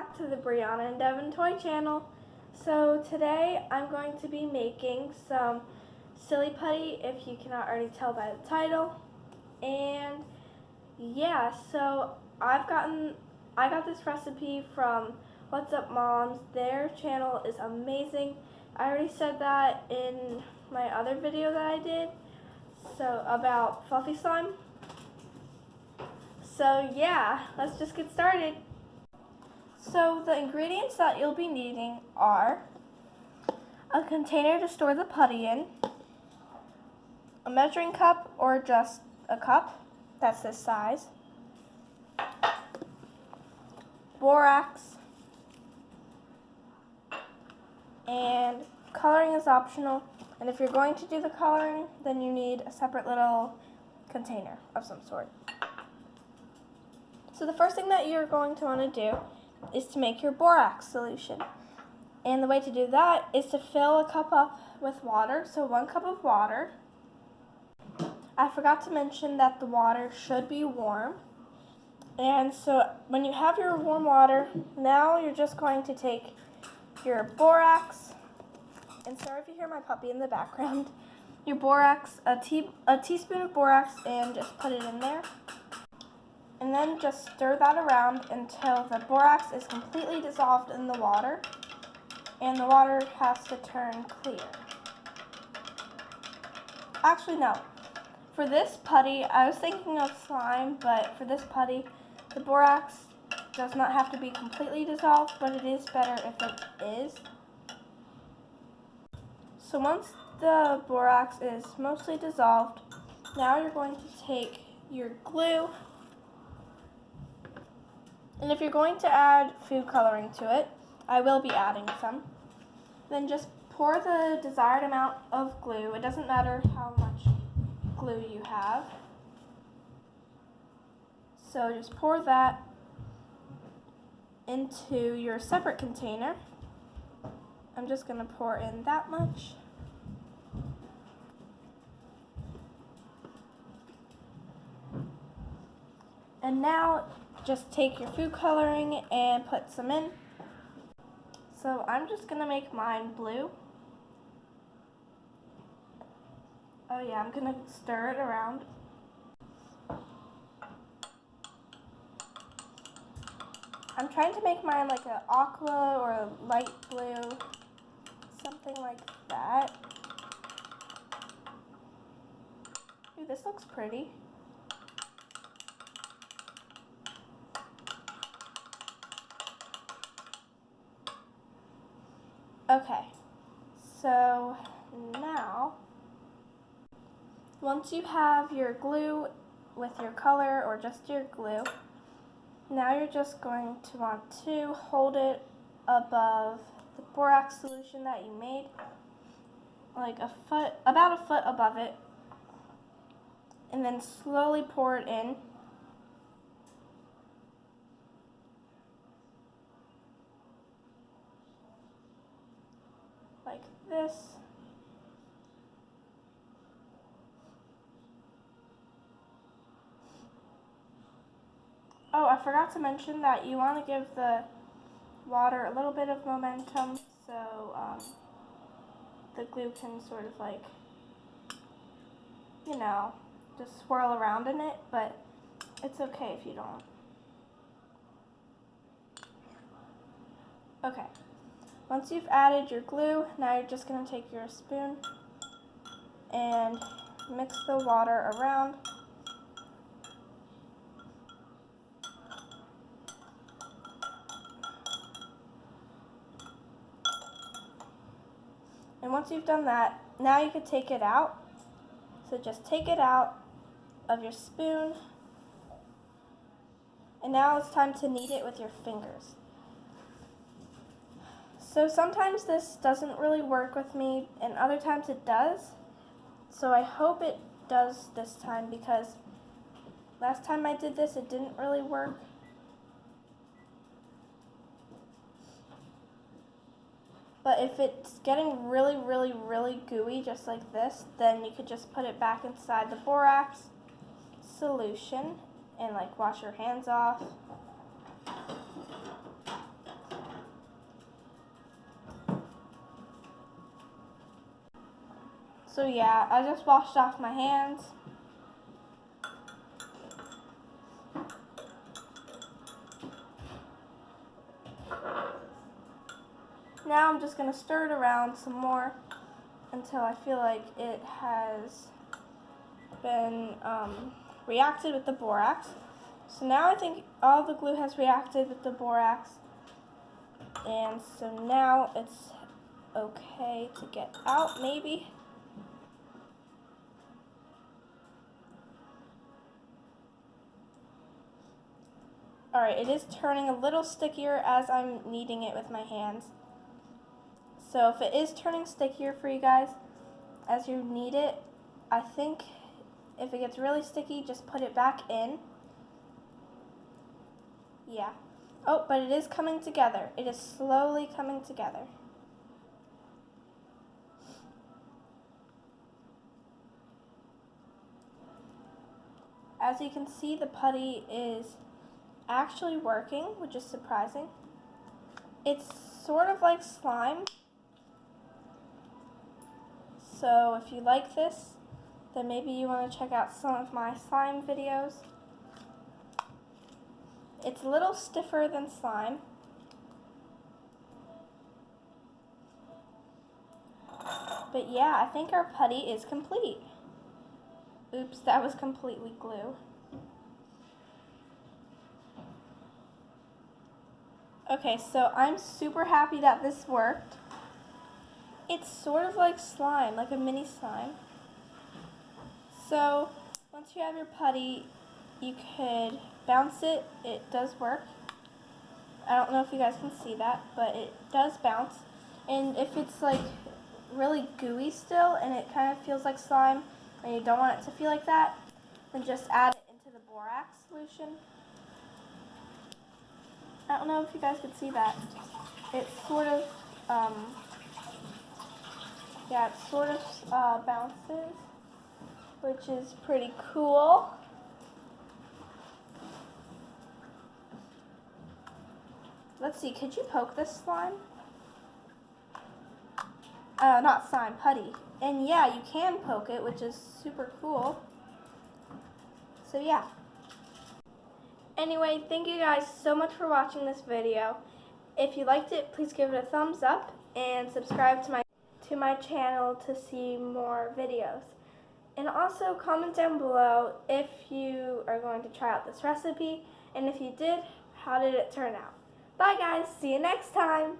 back to the Brianna and Devin Toy Channel. So today I'm going to be making some silly putty, if you cannot already tell by the title. And yeah, so I got this recipe from WhatsUpMoms. Their channel is amazing. I already said that in my other video that I did, so about fluffy slime. So yeah, let's just get started. So the ingredients that you'll be needing are a container to store the putty in, a measuring cup or just a cup, that's this size, borax, and coloring is optional, and if you're going to do the coloring, then you need a separate little container of some sort. So the first thing that you're going to want to do is to make your borax solution. And the way to do that is to fill a cup up with water, so 1 cup of water. I forgot to mention that the water should be warm. And so when you have your warm water, now you're just going to take your borax, and sorry if you hear my puppy in the background, your borax, a teaspoon of borax, and just put it in there. And then just stir that around until the borax is completely dissolved in the water and the water has to turn clear. Actually, no. For this putty, I was thinking of slime, but for this putty, the borax does not have to be completely dissolved, but it is better if it is. So once the borax is mostly dissolved, now you're going to take your glue. And if you're going to add food coloring to it, I will be adding some. Then just pour the desired amount of glue. It doesn't matter how much glue you have. So just pour that into your separate container. I'm just going to pour in that much. And now just take your food coloring and put some in. So I'm just going to make mine blue. Oh yeah, I'm going to stir it around. I'm trying to make mine like an aqua or a light blue, something like that. Ooh, this looks pretty. Okay, so now, once you have your glue with your color or just your glue, now you're just going to want to hold it above the borax solution that you made, like about a foot above it, and then slowly pour it in. Like this. Oh, I forgot to mention that you want to give the water a little bit of momentum so the glue can sort of like, you know, just swirl around in it, but it's okay if you don't. Okay. Once you've added your glue, now you're just going to take your spoon and mix the water around. And once you've done that, now you can take it out. So just take it out of your spoon. And now it's time to knead it with your fingers. So sometimes this doesn't really work with me, and other times it does. So I hope it does this time, because last time I did this, it didn't really work. But if it's getting really, really, really gooey, just like this, then you could just put it back inside the borax solution and like wash your hands off. So yeah, I just washed off my hands. Now I'm just going to stir it around some more until I feel like it has been reacted with the borax. So now I think all the glue has reacted with the borax, and so now it's okay to get out maybe. Alright, it is turning a little stickier as I'm kneading it with my hands. So if it is turning stickier for you guys as you knead it, I think if it gets really sticky, just put it back in. Yeah. Oh, but it is coming together. It is slowly coming together. As you can see, the putty is actually working, which is surprising. It's sort of like slime. So if you like this, then maybe you want to check out some of my slime videos. It's a little stiffer than slime. But yeah, I think our putty is complete. Oops, that was completely glue. Okay, so I'm super happy that this worked. It's sort of like slime, like a mini slime. So once you have your putty, you could bounce it. It does work. I don't know if you guys can see that, but it does bounce. And if it's like really gooey still and it kind of feels like slime and you don't want it to feel like that, then just add it into the borax solution. I don't know if you guys could see that. It sort of, bounces, which is pretty cool. Let's see, could you poke this slime? Not slime, putty. And yeah, you can poke it, which is super cool. So yeah. Anyway, thank you guys so much for watching this video. If you liked it, please give it a thumbs up and subscribe to my channel to see more videos. And also comment down below if you are going to try out this recipe, and if you did, how did it turn out? Bye guys, see you next time!